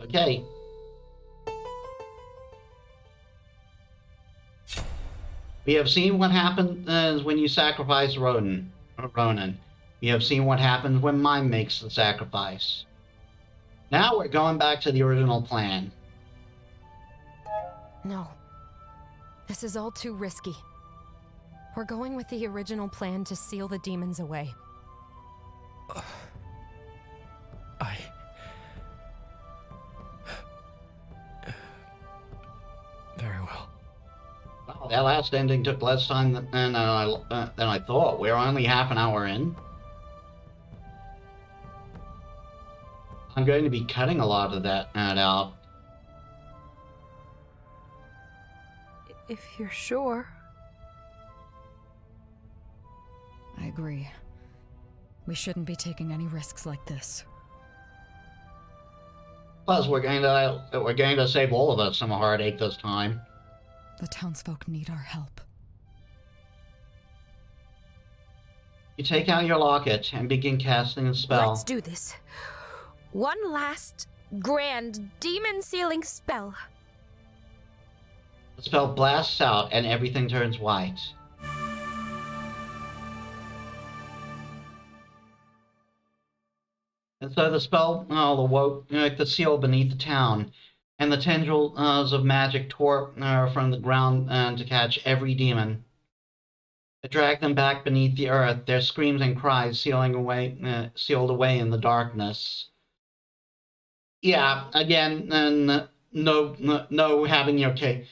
Okay. We have seen what happens when you sacrifice Ronan. We have seen what happens when Mime makes the sacrifice. Now we're going back to the original plan. No. This is all too risky. We're going with the original plan to seal the demons away. Very well. Wow, that last ending took less time than I thought. We're only half an hour in. I'm going to be cutting a lot of that out. If you're sure. I agree. We shouldn't be taking any risks like this. Plus, we're going to save all of us some heartache this time. The townsfolk need our help. You take out your locket and begin casting a spell. Let's do this. One last grand demon sealing spell. The spell blasts out and everything turns white. And so the spell awoke the seal beneath the town, and the tendrils of magic tore from the ground to catch every demon. It dragged them back beneath the earth, their screams and cries sealed away in the darkness. Yeah, again, no having your cake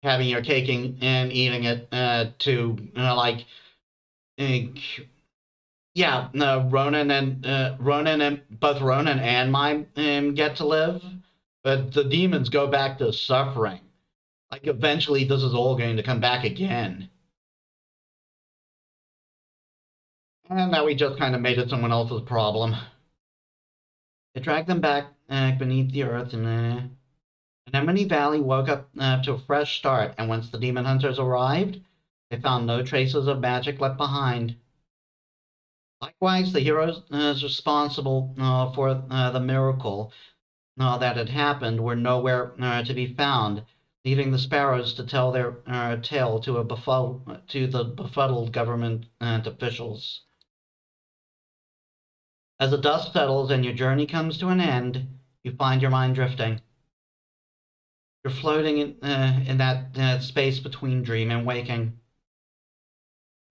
and eating it Ronan and both Ronan and Mime get to live, but the demons go back to suffering. Like, eventually this is all going to come back again. And now we just kind of made it someone else's problem. It dragged them back beneath the earth, and Anemone Valley woke up to a fresh start, and once the demon hunters arrived, they found no traces of magic left behind. Likewise, the heroes responsible for the miracle that had happened were nowhere to be found, leaving the sparrows to tell their tale to the befuddled government officials. As the dust settles and your journey comes to an end, you find your mind drifting. You're floating in that space between dream and waking.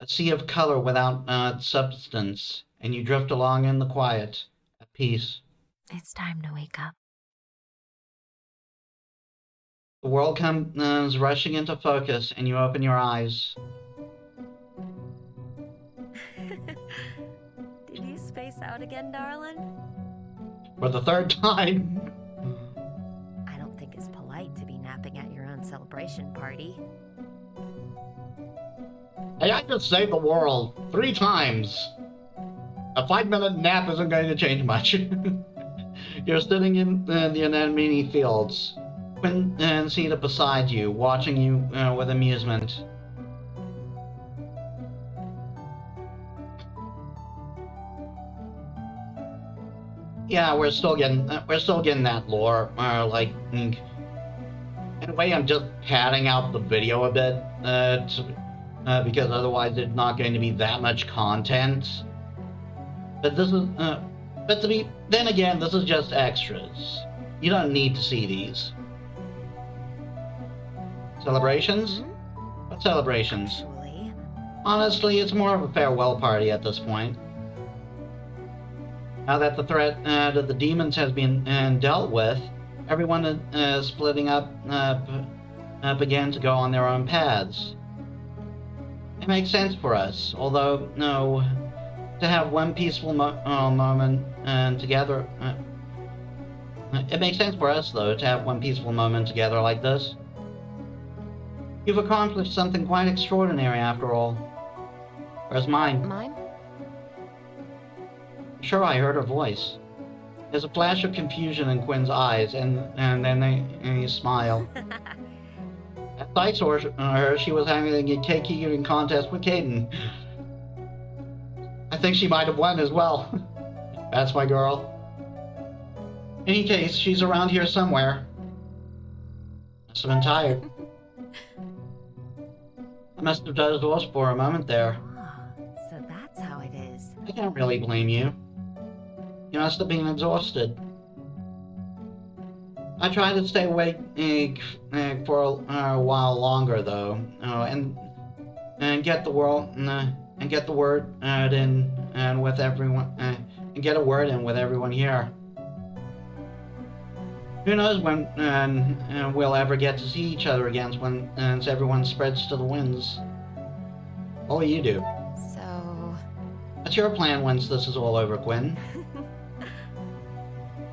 A sea of color without substance, and you drift along in the quiet, at peace. It's time to wake up. The world comes rushing into focus, and you open your eyes. Did you space out again, darling? For the third time. I don't think it's polite to be napping at your own celebration party. Hey, I just saved the world 3 times. A 5-minute nap isn't going to change much. You're sitting in the anemone fields. Quinn and seated beside you, watching you with amusement. Yeah, we're still getting that lore. In a way, I'm just padding out the video a bit, because otherwise there's not going to be that much content. But this is, then again, this is just extras. You don't need to see these. Celebrations? Mm-hmm. What celebrations? Actually, Honestly, it's more of a farewell party at this point. Now that the threat to the demons has been dealt with, everyone is splitting up again to go on their own paths. It makes sense for us, although, no, to have one peaceful moment together. It makes sense for us, though, to have one peaceful moment together like this. You've accomplished something quite extraordinary, after all. Where's mine? Mime? Sure, I heard her voice. There's a flash of confusion in Quinn's eyes, and then they smile. As I saw her, she was having a cake eating contest with Caden. I think she might have won as well. That's my girl. any case, she's around here somewhere. Must have been tired. I must have dozed off for a moment there. Ah, so that's how it is. I can't really blame you. You must have been exhausted. I tried to stay awake for a while longer, though, and get the word in and with everyone and get a word in with everyone here. Who knows when we'll ever get to see each other again once everyone spreads to the winds. What will you do? So... What's your plan once this is all over, Gwen?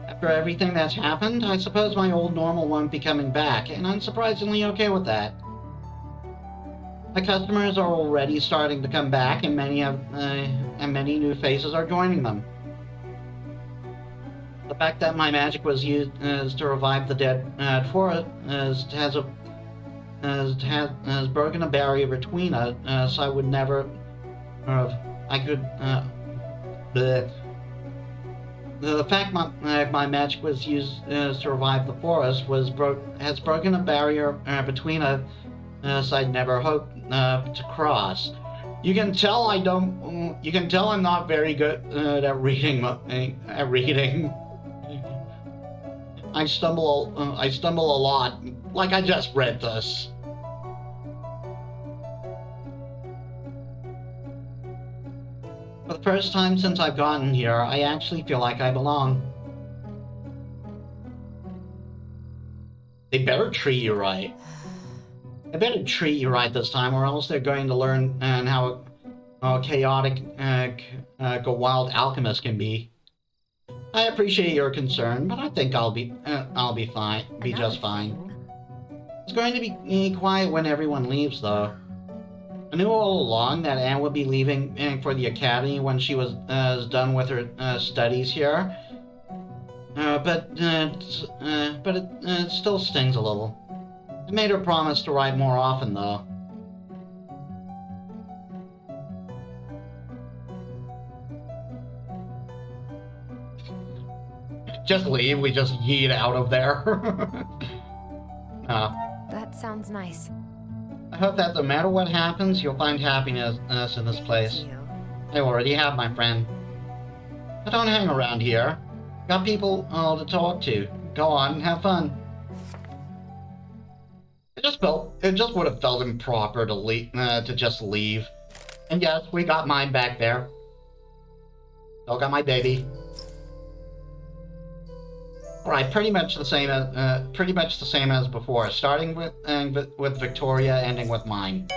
After everything that's happened, I suppose my old normal won't be coming back, and I'm surprisingly okay with that. My customers are already starting to come back, and many new faces are joining them. The fact that my magic was used to revive the dead has broken a barrier between us, so I would never The fact my magic was used to revive the forest has broken a barrier between us I'd never hoped to cross. You can tell I'm not very good at reading. I stumble a lot, like I just read this. For the first time since I've gotten here, I actually feel like I belong. They better treat you right. They better treat you right this time, or else they're going to learn how chaotic a wild alchemist can be. I appreciate your concern, but I think I'll be fine. Be just fine. It's going to be quiet when everyone leaves, though. I knew all along that Anne would be leaving for the Academy when she was done with her studies here. But it still stings a little. I made her promise to write more often, though. Just leave. We just yeet out of there. That sounds nice. I hope that no matter what happens, you'll find happiness in this place. Thank you. I already have, my friend. I don't hang around here. Got people to talk to. Go on, have fun. It just would have felt improper to just leave. And yes, we got mine back there. Still got my baby. Right, pretty much the same as before. Starting with Victoria, ending with mine.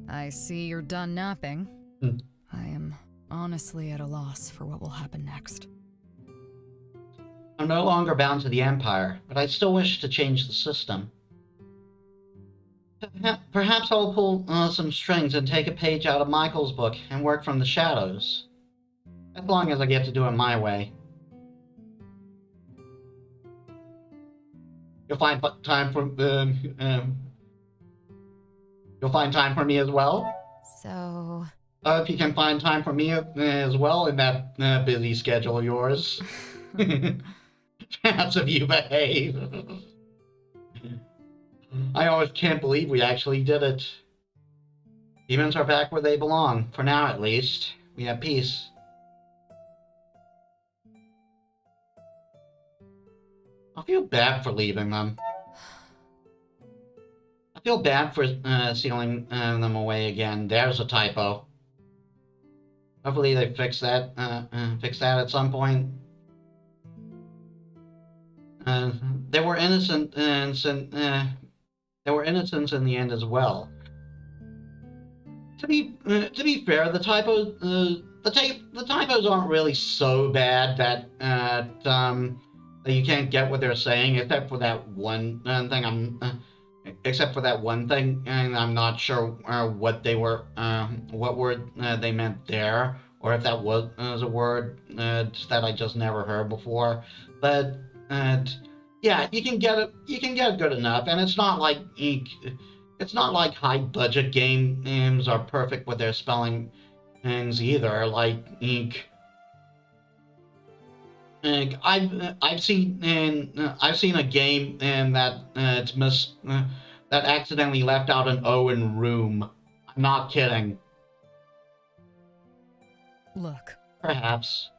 I see you're done napping. I am honestly at a loss for what will happen next. I'm no longer bound to the Empire, but I still wish to change the system. Perhaps I'll pull some strings and take a page out of Michael's book and work from the shadows. As long as I get to do it my way. You'll find time for me as well? So... If you can find time for me as well in that busy schedule of yours. Perhaps if you behave. I always can't believe we actually did it. Demons are back where they belong, for now at least. We have peace. I feel bad for leaving them. I feel bad for sealing them away again. There's a typo. Hopefully they fix that at some point. They were innocent in the end as well. To be fair, the typos aren't really so bad that you can't get what they're saying, except for that one thing. And I'm not sure what word they meant there, or if that was a word that I just never heard before. But yeah, you can get it good enough, and it's not like high budget games are perfect with their spelling things either. Like I've seen a game that that accidentally left out an O in room. I'm not kidding. Look, Perhaps.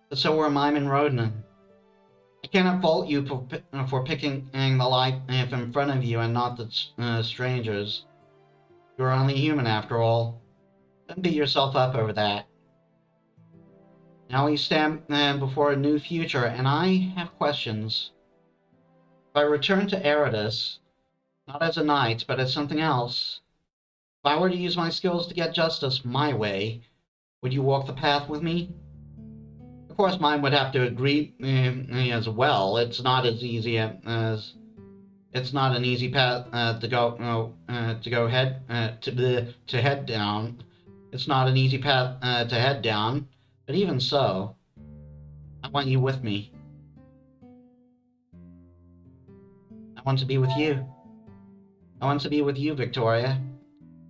But so were Mime and Rodnan. I cannot fault you for picking the life in front of you and not the strangers. You are only human after all. Don't beat yourself up over that. Now we stand before a new future, and I have questions. If I return to Eridus, not as a knight, but as something else, if I were to use my skills to get justice my way, would you walk the path with me? Of course, mine would have to agree as well. It's not as easy as it's not an easy path to head down. It's not an easy path to head down. But even so, I want you with me. I want to be with you. I want to be with you, Victoria.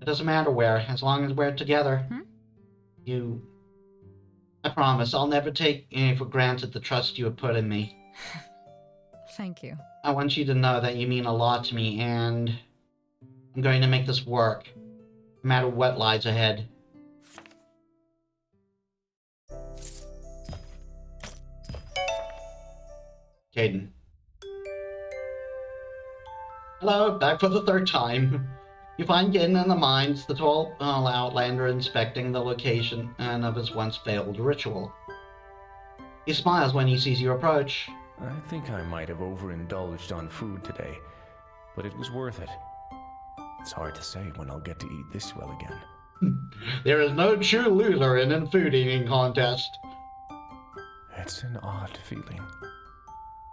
It doesn't matter where, as long as we're together. I promise I'll never take for granted the trust you have put in me. thank you. I want you to know that you mean a lot to me, and I'm going to make this work, no matter what lies ahead. Caden. Hello, back for the third time. You find Caden in the mines, the tall outlander inspecting the location of his once failed ritual. He smiles when he sees you approach. I think I might have overindulged on food today, but it was worth it. It's hard to say when I'll get to eat this well again. There is no true loser in a food eating contest. It's an odd feeling.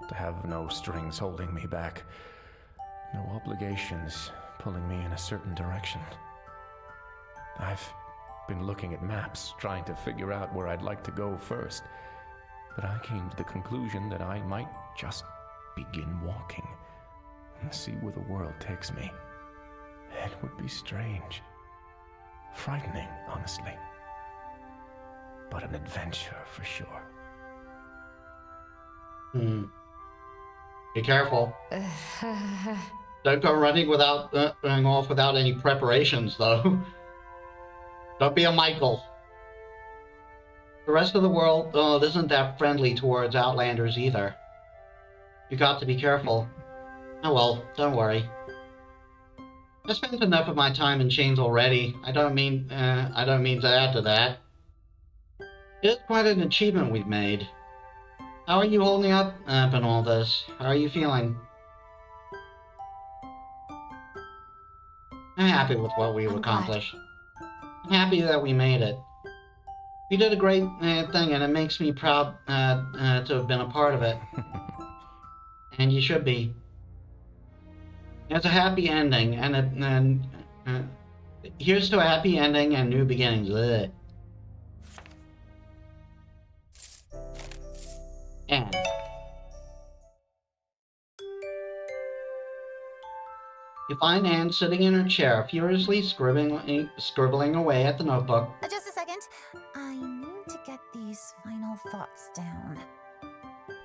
To have no strings holding me back. No obligations pulling me in a certain direction. I've been looking at maps, trying to figure out where I'd like to go first. But I came to the conclusion that I might just begin walking and see where the world takes me. It would be strange. Frightening, honestly. But an adventure for sure. Be careful. Don't go running off without any preparations, though. Don't be a Michael. The rest of the world isn't that friendly towards Outlanders either. You got to be careful. Oh well, don't worry. I spent enough of my time in chains already. I don't mean to add to that. It is quite an achievement we've made. How are you holding up in all this? How are you feeling? I'm happy with what we've accomplished. I'm happy that we made it. We did a great thing, and it makes me proud to have been a part of it. And you should be. It's a happy ending, and here's to a happy ending and new beginnings. Ugh. And you find Anne sitting in her chair, furiously scribbling away at the notebook. Just a second. I need to get these final thoughts down.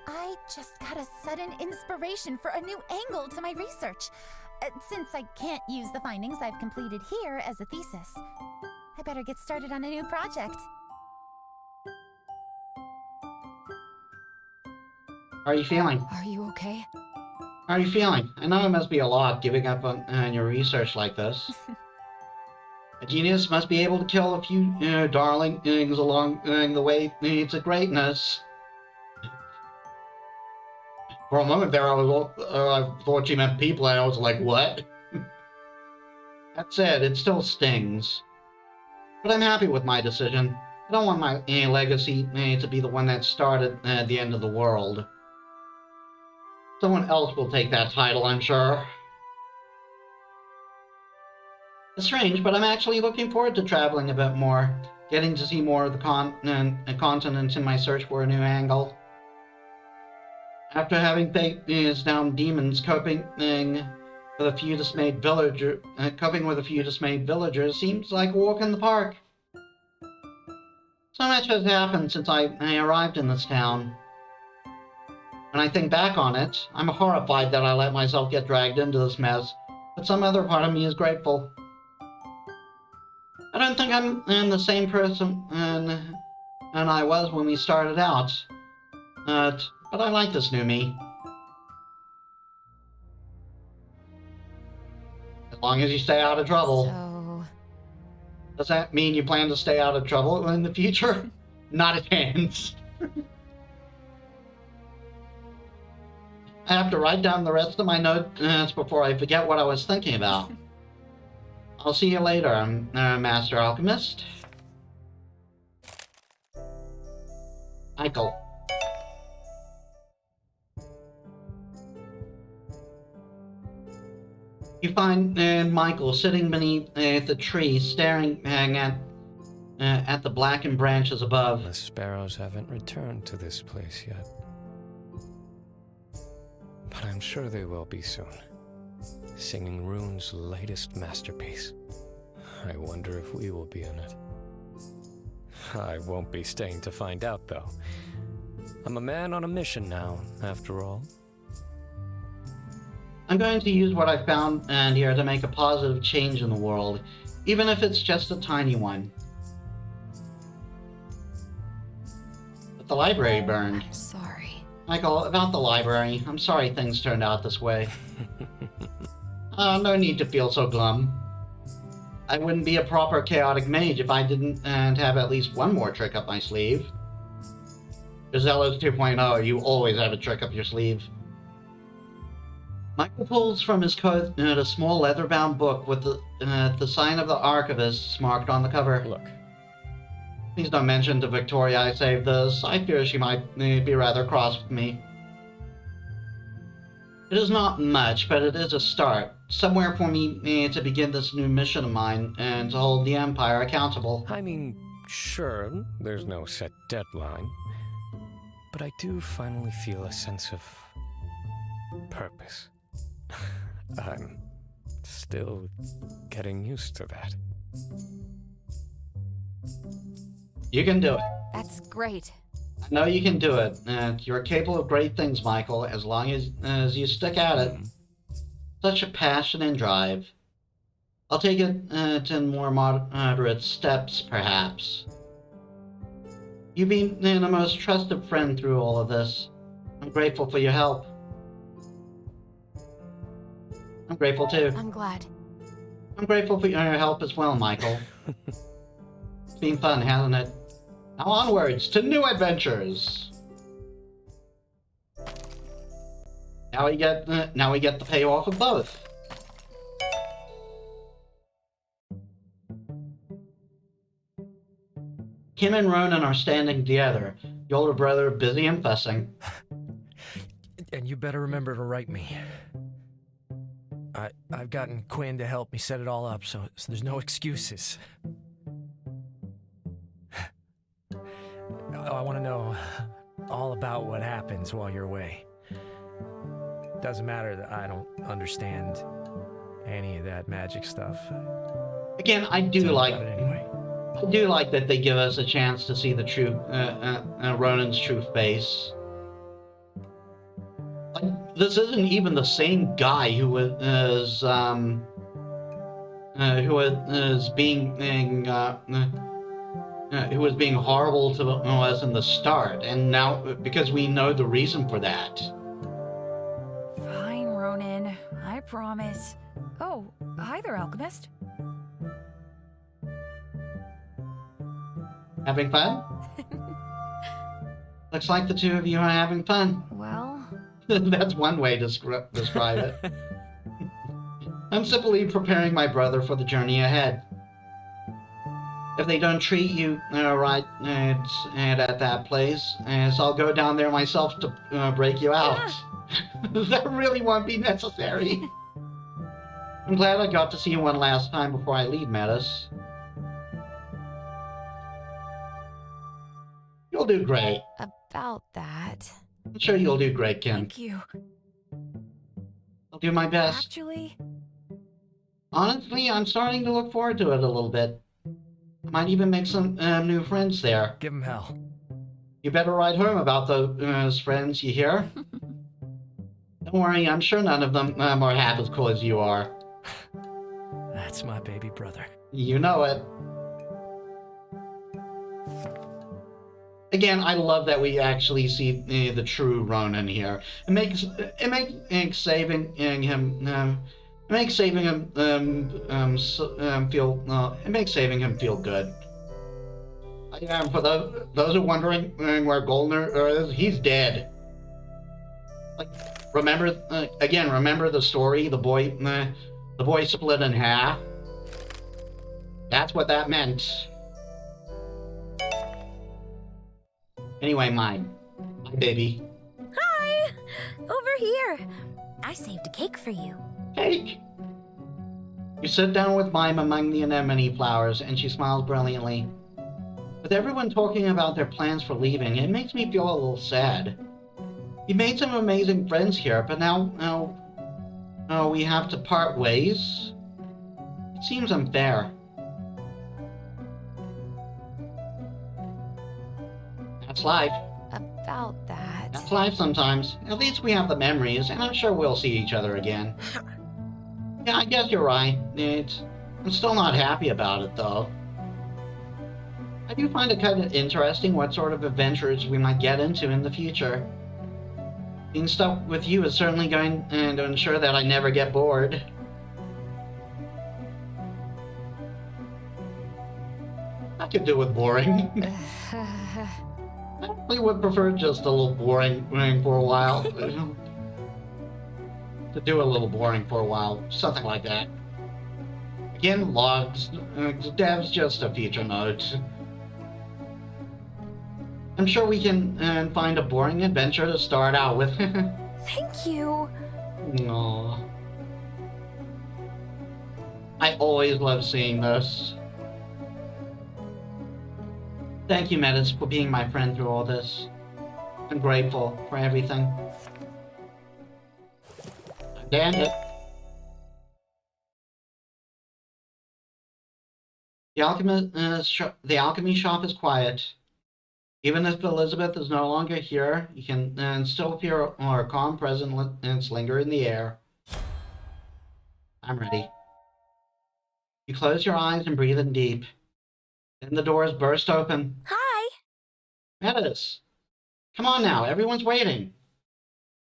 I just got a sudden inspiration for a new angle to my research. Since I can't use the findings I've completed here as a thesis, I better get started on a new project. How are you feeling? Are you okay? How are you feeling? I know it must be a lot giving up on your research like this. A genius must be able to kill a few darlings along the way to greatness. For a moment there, I thought you meant people, and I was like, what? That said, it still stings. But I'm happy with my decision. I don't want my legacy to be the one that started the end of the world. Someone else will take that title, I'm sure. It's strange, but I'm actually looking forward to traveling a bit more, getting to see more of the continent in my search for a new angle. After having faced down demons, coping with a few dismayed villagers seems like a walk in the park. So much has happened since I arrived in this town. When I think back on it, I'm horrified that I let myself get dragged into this mess, but some other part of me is grateful. I don't think I'm the same person and I was when we started out. But I like this new me. As long as you stay out of trouble. So... Does that mean you plan to stay out of trouble in the future? Not a chance. I have to write down the rest of my notes before I forget what I was thinking about. I'll see you later, Master Alchemist. Michael. You find Michael sitting beneath the tree, staring at the blackened branches above. The sparrows haven't returned to this place yet. But I'm sure they will be soon. Singing Rune's latest masterpiece. I wonder if we will be in it. I won't be staying to find out, though. I'm a man on a mission now, after all. I'm going to use what I found here to make a positive change in the world, even if it's just a tiny one. But the library burned. I'm sorry. Michael, about the library, I'm sorry things turned out this way. No need to feel so glum. I wouldn't be a proper chaotic mage if I didn't have at least one more trick up my sleeve. Giselle's 2.0, you always have a trick up your sleeve. Michael pulls from his coat a small leather-bound book with the sign of the Archivist marked on the cover. Look. Please don't mention to Victoria I saved this. I fear she might be rather cross with me. It is not much, but it is a start. Somewhere for me to begin this new mission of mine and to hold the Empire accountable. I mean, sure, there's no set deadline. But I do finally feel a sense of purpose. I'm still getting used to that. You can do it. That's great. I know you can do it. You're capable of great things, Michael, as long as you stick at it. Such a passion and drive. I'll take it in more moderate steps, perhaps. You've been a most trusted friend through all of this. I'm grateful for your help. I'm grateful too. I'm glad. I'm grateful for your help as well, Michael. It's been fun, hasn't it? Now onwards to new adventures. Now we get the payoff of both. Kim and Ronan are standing together, the older brother busy and fussing. And you better remember to write me. I've gotten Quinn to help me set it all up, so there's no excuses. I want to know all about what happens while you're away. Doesn't matter that I don't understand any of that magic stuff. Again, I do Tell me like about it anyway. I do like that they give us a chance to see the true Ronan's true face. Like, this isn't even the same guy who was being horrible to us in the start, and now because we know the reason for that. Fine, Ronan. I promise. Oh, hi there, Alchemist. Having fun? Looks like the two of you are having fun. Well, That's one way to describe it. I'm simply preparing my brother for the journey ahead. If they don't treat you right at that place, so I'll go down there myself to break you out. That really won't be necessary. I'm glad I got to see you one last time before I leave, Metis. You'll do great. About that. I'm sure you'll do great, Kim. thank you. I'll do my best. Actually, Honestly, I'm starting to look forward to it a little bit. I might even make some new friends there. Give him hell. You better write home about those friends, you hear? Don't worry, I'm sure none of them are half as cool as you are. That's my baby brother. You know it. Again, I love that we actually see the true Ronin here. It makes saving him feel good. For those who are wondering where Goldner is, he's dead. Like, remember the story. The boy split in half. That's what that meant. Anyway, my baby. Hi! Over here. I saved a cake for you. Cake! You sit down with Mime among the anemone flowers, and she smiles brilliantly. With everyone talking about their plans for leaving, it makes me feel a little sad. We made some amazing friends here, but now we have to part ways? It seems unfair. That's life. About that. That's life sometimes. At least we have the memories, and I'm sure we'll see each other again. Yeah, I guess you're right. I'm still not happy about it, though. I do find it kind of interesting what sort of adventures we might get into in the future. Being stuck with you is certainly going to ensure that I never get bored. I could do with boring. I probably would prefer just a little boring for a while. To do a little boring for a while. Something like that. Again, logs. Dev's just a future note. I'm sure we can find a boring adventure to start out with. Thank you. Aww. I always love seeing this. Thank you, Metis, for being my friend through all this. I'm grateful for everything. Damn it. The alchemy shop is quiet. Even if Elizabeth is no longer here, you can still feel her calm presence linger in the air. I'm ready. You close your eyes and breathe in deep. Then the doors burst open. Hi. Metis! Come on now, everyone's waiting.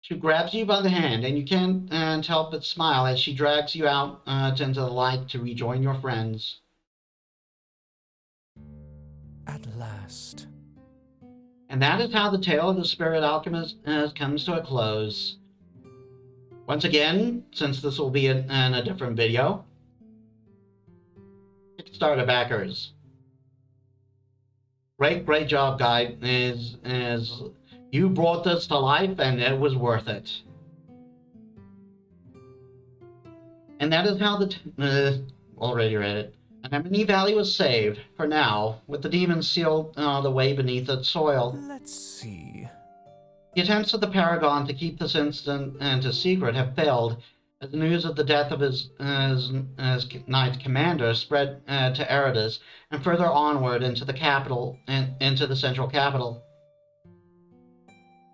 She grabs you by the hand, and you can't help but smile as she drags you out into the light to rejoin your friends. At last. And that is how the tale of the Spirit Alchemist comes to a close. Once again, since this will be in a different video, Kickstarter backers. Great job, guys. You brought this to life, and it was worth it. And that is how already read it. Anemone Valley was saved, for now, with the demons sealed the way beneath its soil. Let's see. The attempts of the Paragon to keep this incident a secret have failed, as the news of the death of his Knight Commander spread to Eridus, and further onward into the capital, into the central capital.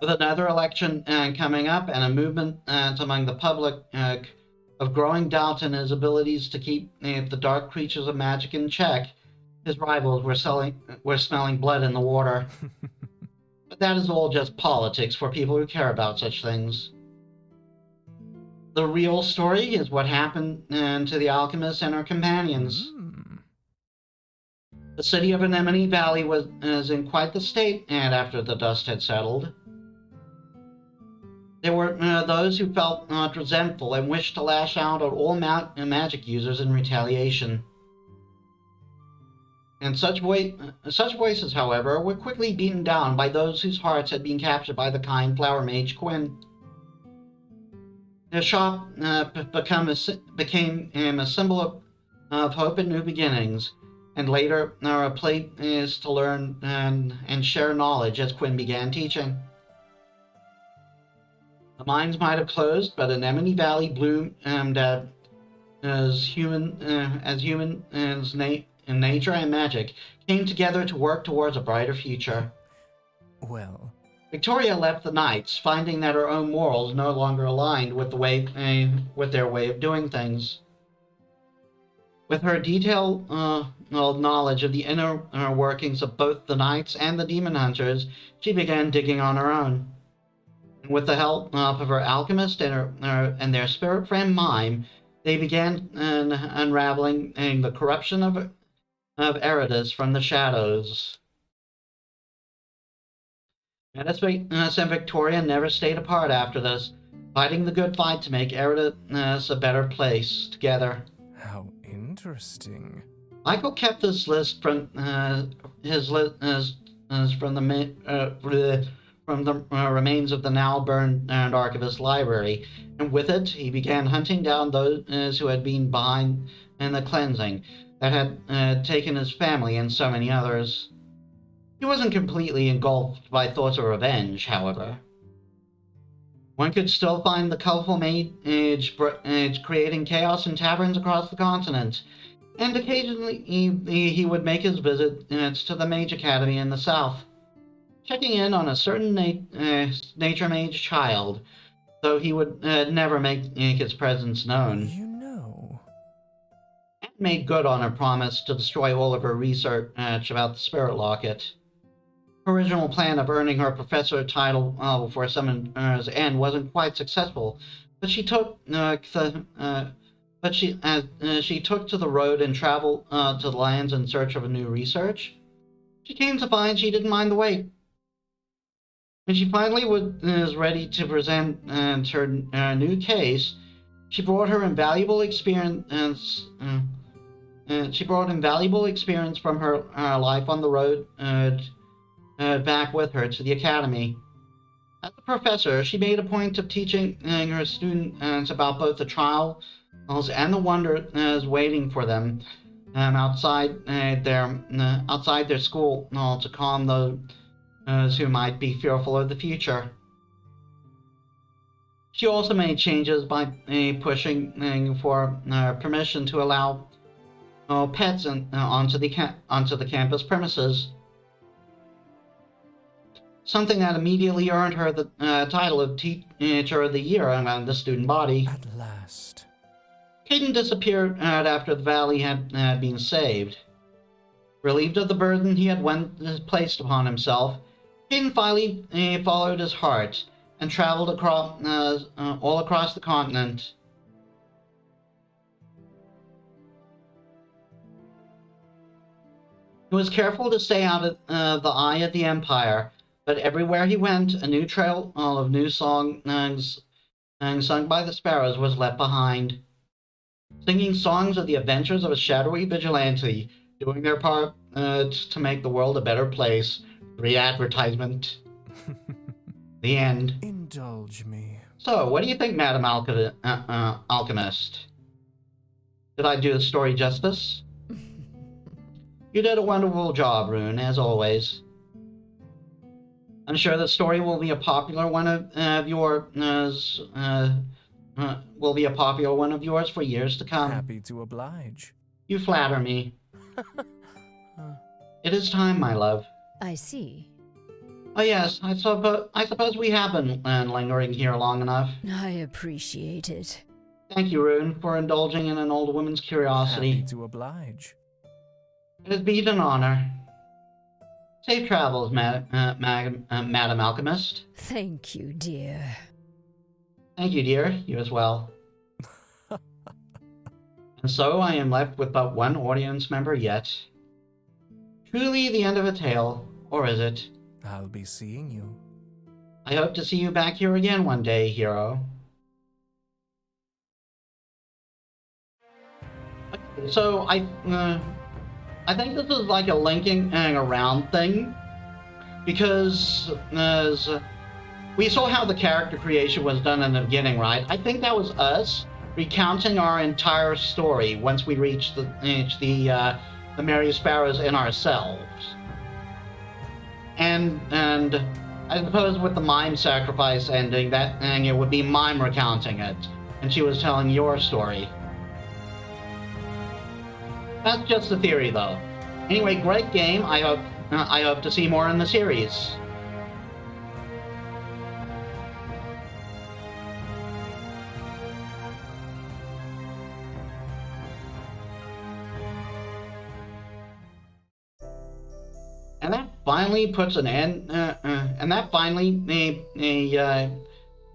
With another election coming up and a movement among the public of growing doubt in his abilities to keep the dark creatures of magic in check, his rivals were smelling blood in the water. But that is all just politics for people who care about such things. The real story is what happened to the alchemist and her companions. The city of Anemone Valley was in quite the state, and after the dust had settled. There were those who felt resentful and wished to lash out at all magic users in retaliation. And such voices, however, were quickly beaten down by those whose hearts had been captured by the kind flower mage Quinn. Their shop became a symbol of hope and new beginnings, and later a place to learn and share knowledge as Quinn began teaching. The mines might have closed, but Anemone Valley bloomed as human nature and magic came together to work towards a brighter future. Well, Victoria left the Knights, finding that her own morals no longer aligned with with their way of doing things. With her detailed knowledge of the inner workings of both the Knights and the Demon Hunters, she began digging on her own. And with the help of her alchemist and their spirit friend Mime, they began unraveling the corruption of Eridus from the shadows. Metis and Victoria never stayed apart after this, fighting the good fight to make Eridus a better place together. How interesting. Michael kept this list from from the remains of the now burned archivist library, and with it he began hunting down those who had been behind in the cleansing that had taken his family and so many others. He wasn't completely engulfed by thoughts of revenge, however. One could still find the colorful mage creating chaos in taverns across the continent, and occasionally he would make his visits to the Mage Academy in the south, checking in on a certain nature mage child, though he would never make his presence known. You know. Anne made good on her promise to destroy all of her research about the Spirit Locket. Her original plan of earning her professor title before summoner's end wasn't quite successful, but she took she took to the road and traveled to the lands in search of a new research. She came to find she didn't mind the wait. When she finally was ready to present her new case, she brought her invaluable experience. She brought invaluable experience from her life on the road back with her to the academy. As a professor, she made a point of teaching her students about both the trials and the wonders waiting for them outside their school to calm those who might be fearful of the future. She also made changes by pushing for permission to allow pets onto the campus premises, something that immediately earned her the title of Teacher of the Year among the student body. At last. Caden disappeared after the valley had been saved. Relieved of the burden he had placed upon himself, Caden finally followed his heart and traveled all across the continent. He was careful to stay out of the eye of the Empire, but everywhere he went, a new trail of new songs sung by the sparrows was left behind. Singing songs of the adventures of a shadowy vigilante, doing their part to make the world a better place. Free advertisement. The end. Indulge me. So, what do you think, Madam Alchemist? Did I do the story justice? You did a wonderful job, Rune, as always. I'm sure the story will be a popular one of yours. Will be a popular one of yours for years to come. Happy to oblige. You flatter me. It is time, my love. I see. Oh yes, I suppose we have been lingering here long enough. I appreciate it. Thank you, Rune, for indulging in an old woman's curiosity. Happy to oblige. It has been an honor. Safe travels, Madam Alchemist. Thank you, dear. Thank you, dear. You as well. And so I am left with but one audience member yet. Truly the end of a tale, or is it? I'll be seeing you. I hope to see you back here again one day, hero. Okay, so I think this is like a linking around thing, because we saw how the character creation was done in the beginning, right? I think that was us recounting our entire story once we reached the Merry Sparrows in ourselves. And I suppose with the mime sacrifice ending, that it would be mime recounting it, and she was telling your story. That's just a theory, though. Anyway, great game. I hope to see more in the series. And that finally puts an end, and that finally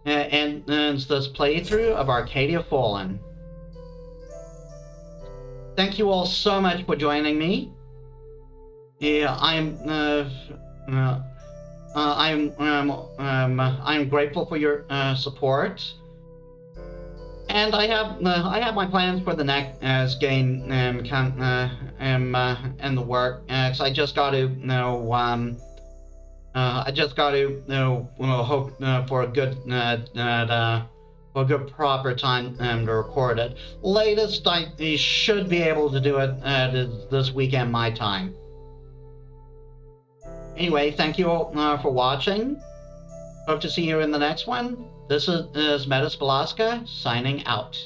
ends this playthrough of Arcadia Fallen. Thank you all so much for joining me. I'm grateful for your support, and I have my plans for the next game and the work. Cause I just got to hope for a good proper time to record it. Latest, I should be able to do it this weekend my time. Anyway, thank you all for watching. Hope to see you in the next one. This is Metis Balaska signing out.